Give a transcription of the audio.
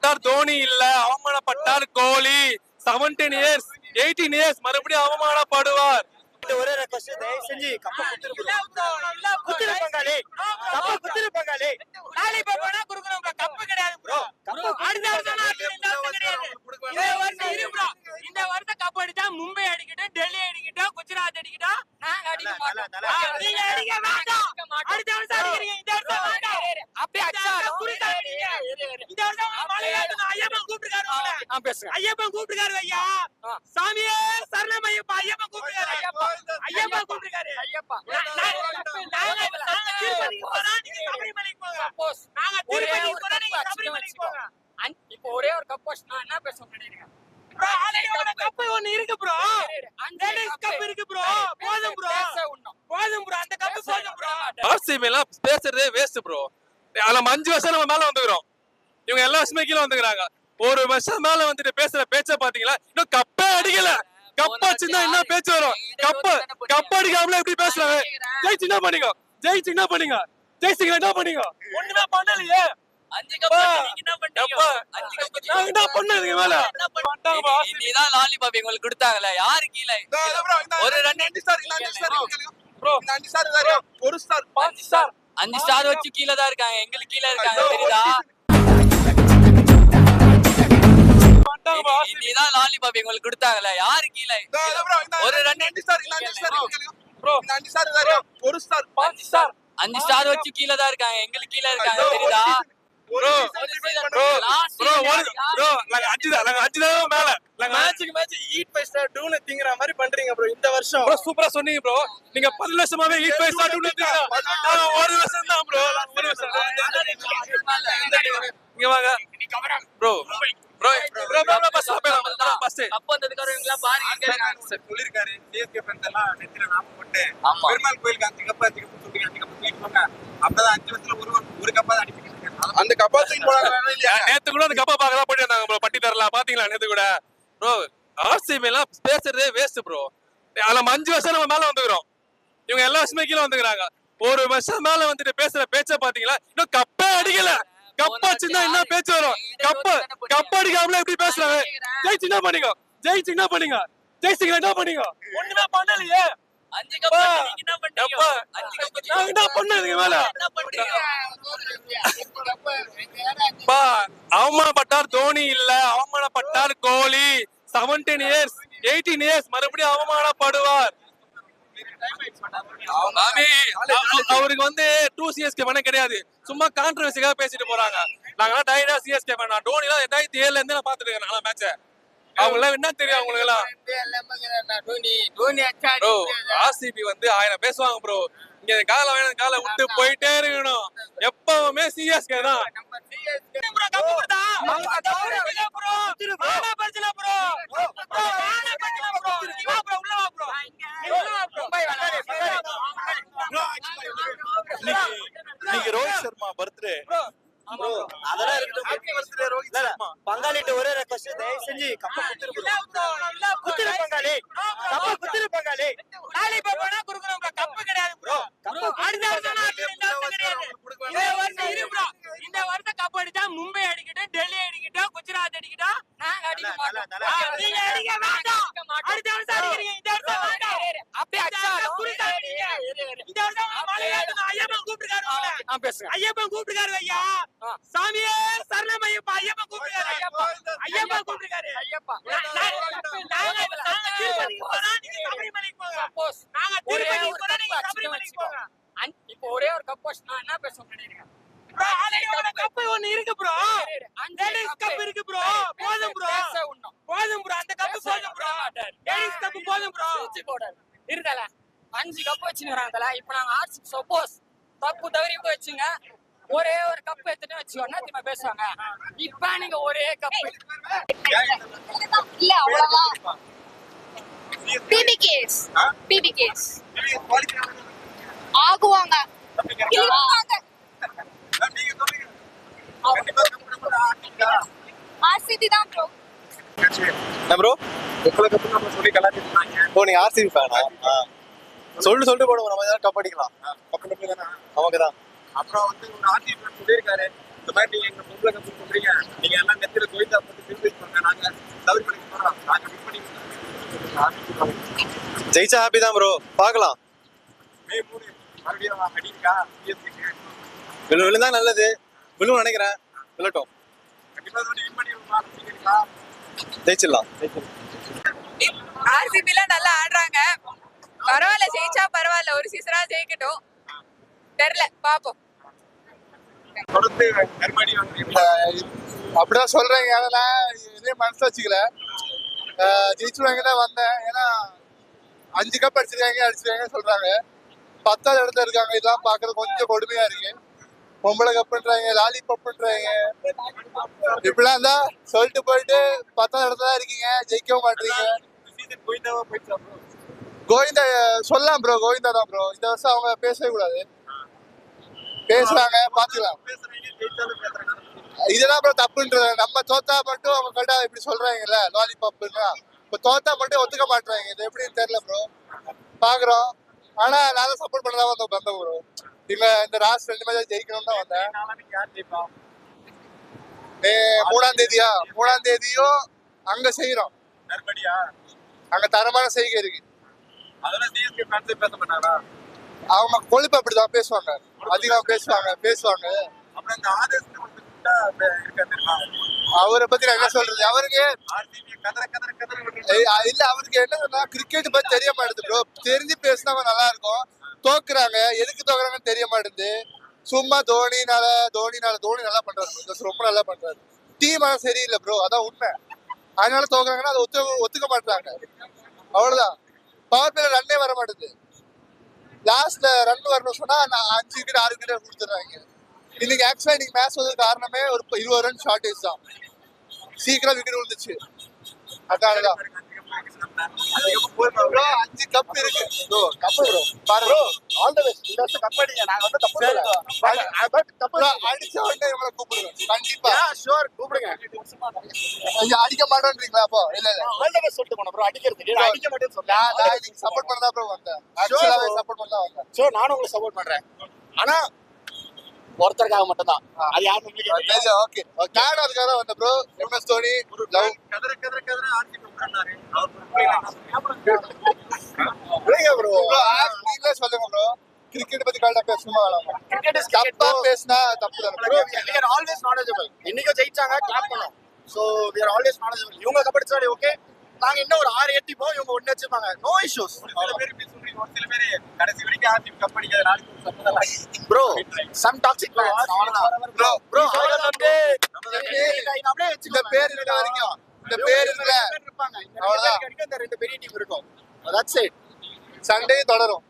அவமானப்பட்டார் தோனி இல்ல, அவமானப்பட்டார் கோலி. 17 years 18 years மறுபடியும் அவமானப்படுவார். ஒரே ரெக்வெஸ்ட், தயவு செஞ்சு கப்ப குத்துரு பங்காளி, கப்ப குத்துரு பங்காளி. லாலிபாப் குடுக்குறோம் ப்ரோ, கப்பு கிடையாது ப்ரோ. அடுத்த வருஷம் கிடையாது. இந்த வருஷம் கப் அடிச்சா மும்பை அடிக்கட்டும், டெல்லி அடிக்கட்டும், குஜராத் அடிக்கட்டும், நாங்க அடிக்க மாட்டோம். நீங்க அடிக்க வேண்டாம். அடுத்த வருஷம் அடிக்கிறீங்க, இந்த வருஷம் வேண்டாம். அப்படியே அடிச்சாலும் குடிக்காதீங்க. இந்த வருஷம் மலையாளத்துல ஐயப்பன் கூப்பிட்டுருக்காரு. ஐயப்பன் கூப்பிட்டுருக்காரு ஐயா. சாமியே சரணம் ஐயப்பா. ஐயப்பன் கூப்பிட்டுருக்காரு. ஐயப்பன் கூப்பிட்டுருக்காரு. நாங்க திருப்பதிக்கு போறோம், நீங்க சபரிமலைக்கு போங்க. நாங்க திருப்பதிக்கு போறோம், நீங்க சபரிமலைக்கு போங்க. இப்போ ஒரே ஒரு கப் நான் என்ன பேச நினைக்கிறேன் ப்ரோ, ஆலையோட கப் ஒன்னு இருக்கு ப்ரோ. டென்னிஸ் கப் இருக்கு ப்ரோ. போதும் ப்ரோ, போதும் ப்ரோ, அந்த கப் போதும் ப்ரோ. ஆர்சிபி எல்லாம் பேசுறதே வேஸ்ட் ப்ரோ. அதுல 5 வருஷம் நம்ம மேல வந்துக்கிறோம். இவங்க எல்லா வருஷமே கீழே வந்துக்கிறாங்க. ஒரு வருஷம் மேல வந்துட்டு பேசுற பேச்ச பாத்தீங்களா? இன்னும் கப்பே அடிக்கல. கப் அடிச்சுன்னா என்ன பேச்சு வரும்? கப் அடிக்காமல எப்படி பேசுறாங்க? ஜெயிச்சு என்ன பண்ணீங்க? ஜெயிச்சு என்ன பண்ணீங்க? ஜெயிச்சிங்க என்ன பண்ணீங்க? ஒண்ணுமே பண்ணலையே. 5 கப் நீங்க என்ன பண்ணீங்க? 5 கப் நான் என்ன பண்ணதுக்கு மேல இதுதான் லாலிபாப் உங்களுக்கு கொடுத்தாங்கல. யாரு கீழ ஒரு 2 ப்ரோ 5 ஸ்டார் வேற, 1 ஸ்டார் 5 ஸ்டார் 5 ஸ்டார் வச்சு கீழ தான் இருக்காங்க. எங்களுக்கு கீழ இருக்காங்க, தெரியுதா? இதுதான் லாலிபாப் உங்களுக்கு கொடுத்தாங்கல. யாரு கீழ ஒரு 2 ஸ்டார் ப்ரோ 5 ஸ்டார் வேற, 1 ஸ்டார் 5 ஸ்டார் 5 ஸ்டார் வச்சு கீழ தான் இருக்காங்க. எங்களுக்கு கீழ இருக்காங்க, தெரியுதா? ப்ரோ நாங்க 5 தான் மேல. மேட்சுக்கு மேட்ச் ஈட் 5 ஸ்டார் டூன்னு திங்கற மாதிரி பண்றீங்க ப்ரோ. இந்த வருஷம் ப்ரோ சூப்பரா சொன்னீங்க ப்ரோ. நீங்க 10 வருஷமாவே ஈட் 5 ஸ்டார் டூன்னு திங்கறீங்க. நான் ஒரு வருஷம் தான் ப்ரோ. ஒரு வருஷம் இங்க வாங்க ப்ரோ. பஸ் கப் வந்ததுக்காரங்க பாருங்க இங்க இருக்காங்க. சொல்லிருக்காரு சிஎஸ்கே ஃபேன்ஸ் எல்லாம் நெத்தில நாம போட்டு பெருமாள் கோயிலுக்கு 5 கப் சொல்றீங்க. 5 கப் தூக்கிட்டு போங்க. அப்பதான் 5 வருஷத்துல ஒரு கப்பா அடிப்பிங்க. அந்த கப்பா தூக்கி போறாங்க இல்லையா? நேத்து கூட அந்த கப்பா பார்க்க தான் போயிட்டு வந்தாங்க ப்ரோ. பட்டி தரல பாத்தீங்களா நேத்து கூட? ப்ரோ ஆர்சிபி எல்லாம் பேசுறதே வேஸ்ட் ப்ரோ. அதுல 5 வருஷம் நம்ம மேல வந்துக்கிறோம். இவங்க எல்லா வருஷமே கீழே வந்துக்கிறாங்க. ஒரு வருஷம் மேல வந்துட்டு பேசுற பேச்ச பாத்தீங்களா? இன்னும் கப்பே அடிக்கல. கப் அடிச்சுன்னா என்ன பேச்சு வரும்? கப் அடிக்காமல எப்படி பேசுறாங்க? ஜெயிச்சு என்ன பண்ணீங்க? ஜெயிச்சு என்ன பண்ணீங்க? ஜெயிச்சிங்க என்ன பண்ணீங்க? ஒண்ணுமே பண்ணலையே. 5 கப் நீங்க என்ன பண்ணீங்க? 5 கப் நான் என்ன பண்ணதுக்கு மேல என்ன பண்ணீங்க? அவமானப்பட்டார் தோனி இல்ல, அவமானப்பட்டார் கோலி. 17 இயர்ஸ் 18 இயர்ஸ் மறுபடியும் அவமானப்படுவார். அவருக்கு வந்து 2 சிஎஸ்கே பண்ண கிடையாது. சும்மா கான்ட்ரோவர்சிக்காக பேசிட்டு போறாங்க. நாங்கெல்லாம் டைரக்டா சிஎஸ்கே பண்ணா. டோனி எல்லாம் 2007ல இருந்து நான் பாத்துட்டு இருக்கேன். நான் மேட்ச அவங்க எல்லாம் என்ன தெரியும்? அவங்களுக்கு எல்லாம் ஆர்சிபி வந்து 1000 பேசுவாங்க ப்ரோ. இங்க கால வேணும் கால விட்டு போயிட்டே இருக்கணும். எப்பவுமே சிஎஸ்கே தான். ரோஹித் சர்மா பர்த்டே அதெல்லாம் இருக்கட்டும். ரோஹித் சர்மா பங்காளிட்ட ஒரே ரெக்வெஸ்ட், தயவு செஞ்சு கப்ப குத்துரு பங்காளி, கப்ப குத்துரு பங்காளி. லாலிபாப் குடுக்குறோம் ப்ரோ, கப்பு கிடையாது ப்ரோ. அடுத்த வருஷம் கிடையாது. இந்த வருஷம் இருக்கு ப்ரோ. இந்த வருஷம் கப் அடிச்சா மும்பை அடிக்கட்டும், டெல்லி அடிக்கட்டும், குஜராத் அடிக்கட்டும், நாங்க அடிக்க மாட்டோம். நீங்க அடிக்க வேண்டாம். அடுத்த வருஷம் அடிக்கிறீங்க, இந்த வருஷம் வேண்டாம். அப்படியே அடிச்சாலும் குடிக்காதீங்க. இந்த வருஷம் மலையாளத்துல ஐயப்பன் கூப்பிட்டுருக்காரு. ஐயப்பன் கூப்பிட்டுருக்காரு ஐயா. சாமியே சரணம் ஐயப்பா. ஐயப்பன் கூப்பிட்டுருக்காரு. ஐயப்பன் கூப்பிட்டுருக்காரு. நாங்க திருப்பதிக்கு போறோம், நீங்க சபரிமலைக்கு போங்க. நாங்க திருப்பதிக்கு போறோம், நீங்க சபரிமலைக்கு போங்க. இப்போ ஒரே ஒரு கப் நான் என்ன பேச நினைக்கிறேன் ப்ரோ, ஆலையோட கப் ஒன்னு இருக்கு ப்ரோ. டென்னிஸ் கப் இருக்கு ப்ரோ. போதும் ப்ரோ, போதும் ப்ரோ, அந்த கப் போதும் ப்ரோ. டென்னிஸ் கப் போதும் ப்ரோ. இருந்தல 5 கப் வச்சுக்கிறாங்கல. இப்போ நாங்க ஆர்சிபி சப்போஸ் தப்பு தவறி போய் வச்சுங்க, ஒரே ஒரு கப் எடுத்துட்டு வச்சுக்கோன்னா திரும்ப பேசுவாங்க. இப்ப நீங்க ஒரே கப் இல்ல அவ்வளவுதான். பிபிகேஸ் ஆகுவாங்க. ஆர்சிபி தான் ப்ரோ. என்ன ப்ரோ எவ்வளவு கப் நம்ம சொல்லி கலாச்சிட்டாங்க. ஓ நீ ஆர்சிபி ஃபேனா? சொல்லிட்டு போடுவோம். நம்ம ஏதாவது கப் அடிக்கலாம். நமக்கு தான். அப்புறம் வந்து ஒரு ஆர்சிபி சொல்லியிருக்காரு, இந்த மாதிரி நீங்க எங்க பொம்பளை கப்பு சொல்றீங்க, நீங்க எல்லாம் நெத்தில கோயிந்தா போட்டு பிரிச்சு பண்ண நாங்க தவிர பண்ணி போறோம், நாங்க வின் பண்ணி ஜெயிச்சா ஹாப்பி தான் ப்ரோ, பார்க்கலாம். மே 3 மறுபடியும் அடிக்கா சிஎஸ்கே விழுந்தா நல்லது, விழுவும் நினைக்கிறேன், விழட்டும், கண்டிப்பா வின் பண்ணிடுவா, ஜெயிச்சிடலாம். ஆர்சிபில நல்லா ஆடுறாங்க. பரவாயில்ல, ஜெயிச்சா பரவாயில்ல, ஒரு சீசனா ஜெயிக்கட்டும். தெரியல, பாப்போம். தொடர்ந்து நெருமடி வந்து அப்படிதான் சொல்றேங்க. அதெல்லாம் இதே மனசுல வச்சுக்கல. ஜெயிச்சுவாங்க தான் வந்தேன். ஏன்னா 5 கப் அடிச்சிருக்காங்க சொல்றாங்க. 10வது இடத்துல இருக்காங்க. இதெல்லாம் பாக்குறது கொஞ்சம் கொடுமையா இருக்கு. பொம்பளை கப்புன்றாங்க, லாலி பப்புன்றாங்க. இப்படிலாம் தான் சொல்லிட்டு போயிட்டு 10வது இடத்துல தான் இருக்கீங்க, ஜெயிக்கவும் மாட்டீங்க. சீசன் கோயிந்தாவா போயிடுச்சா ப்ரோ? கோவிந்தா சொல்லலாம் ப்ரோ, கோவிந்தா தான் ப்ரோ. இந்த வருஷம் அவங்க பேசவே கூடாது. பேசுறாங்க, பாத்துக்கலாம். பேசுறீங்க, ஜெயிச்சாலும் பேசுறாங்க. இதெல்லாம் அப்புறம் தப்புன்றது. நம்ம தோத்தா மட்டும் அவங்க கரெக்டா இப்படி சொல்றாங்கல்ல, லாலிபாப்னா. இப்ப தோத்தா மட்டும் ஒத்துக்க மாட்டாங்க. இது எப்படின்னு தெரியல ப்ரோ, பாக்குறோம். ஆனா நான் தான் சப்போர்ட் பண்ணதான் வந்தேன் ப்ரோ. இந்த லாஸ்ட் 2 மேட்ச் ஜெயிக்கணும்னு தான் வந்தேன். நாளைக்கு யார் ஜெயிப்பா? மே 3ஆம் தேதியா, 3ஆம் தேதியும் அங்க செய்யறோம். நெருமடியா? அங்க தரமான செய்கை இருக்கு. அதெல்லாம் சிஎஸ்கே ஃபேன்ஸே பேச மாட்டாங்களா? அவங்க கொழுப்பு அப்படிதான் பேசுவாங்க, அதிகம் பேசுவாங்க. அப்புறம் இந்த ஆதர்ஸ் வந்து இருக்கா தெரியுமா? அவரை பத்தி நான் என்ன சொல்றது, அவருக்கு ஆர்சிபி கதற இல்ல, அவருக்கு என்னன்னா கிரிக்கெட் பத்தி தெரிய மாட்டேது ப்ரோ. தெரிஞ்சு பேசினா நல்லா இருக்கும். தோக்குறாங்க, எதுக்கு தோக்குறாங்கன்னு தெரிய மாட்டேது. சும்மா தோனி நல்லா பண்றாரு, ரொம்ப நல்லா பண்றாரு. டீம் ஆனா சரியில்லை ப்ரோ, அதான் உண்மை. அதனால தோக்குறாங்கன்னா அதை ஒத்துக்க மாட்டாங்க, அவ்வளவுதான். பவர் பிளேல ரன்னே வர மாட்டேது. லாஸ்ட்ல ரன் வரணும் சொன்னா 5 விக்கெட் 6 விக்கெட் கொடுத்துறாங்க. இன்னைக்கு ஆக்சுவலா இன்னைக்கு மேட்ச் வந்தது காரணமே ஒரு 20 ரன் ஷார்டேஜ் தான். சீக்கிரம் விக்கெட் விழுந்துச்சு, அதனாலதான். ப்ரோ 5 கப் இருக்கு ப்ரோ. கப் ப்ரோ பாருங்க, ஆல் தி பெஸ்ட். இந்த வருஷம் கப் அடிங்க. நாங்க வந்து தப்பு சொல்லல, பட் கப் அடிச்ச உடனே இவங்களை கூப்பிடுங்க கண்டிப்பா. ஷூர் கூப்பிடுங்க. ஐயா அடிக்க மாட்டேன்றீங்களா? அப்போ இல்ல ஆல் தி பெஸ்ட் சொல்லிட்டு போன ப்ரோ. அடிக்கிறதுக்கு நான் அடிக்க மாட்டேன்னு சொன்னேன். நான் இன்னைக்கு சப்போர்ட் பண்ணதா ப்ரோ வந்தேன். ஆக்சுவலாவே சப்போர்ட் பண்ணதா வந்தேன். சோ நானும் உங்களுக்கு சப்போர்ட் பண்றேன். ஆனா ஒருத்தருக்காக மட்டும் தான். அது யாரும் உங்களுக்கு ஓகே. நான் அதுக்காக தான் வந்தேன் ப்ரோ. எம்எஸ் தோனி லவ் கதற ஆர்சிபி உட்கார்ந்தாரு. ப்ரோ. நீங்களே சொல்லுங்க ப்ரோ, கிரிக்கெட் பத்தி கரெக்டா பேசணுமா வேணாமா? கிரிக்கெட் இஸ் தப்பா பேசினா தப்பு தான bro. we are always knowledgeable. இன்னைக்கு ஜெயிச்சாங்க, கிளாப் பண்ணோம். So we are always knowledgeable. இவங்க கபடிச்சாலே ஓகே, நாங்க இன்னும் ஒரு 6 8 போ, இவங்க 1 வச்சிருப்பாங்க. No issues. சில பேர் இப்படி சொல்றீங்க, ஒரு சில பேர் கடைசி வரைக்கும் ஆர்சிபி கப் அடிக்காத நாளைக்கு support bro. Some toxic fans அவ்வளவுதான் ப்ரோ. அவங்க வந்து இந்த பேர் இருக்க வரைக்கும், இந்த பேர் இருக்க இருப்பாங்க, அவ்வளவுதான். இந்த 2 பெரிய டீம் இருக்கும், தட்ஸ் இட். சண்டே தொடரும்.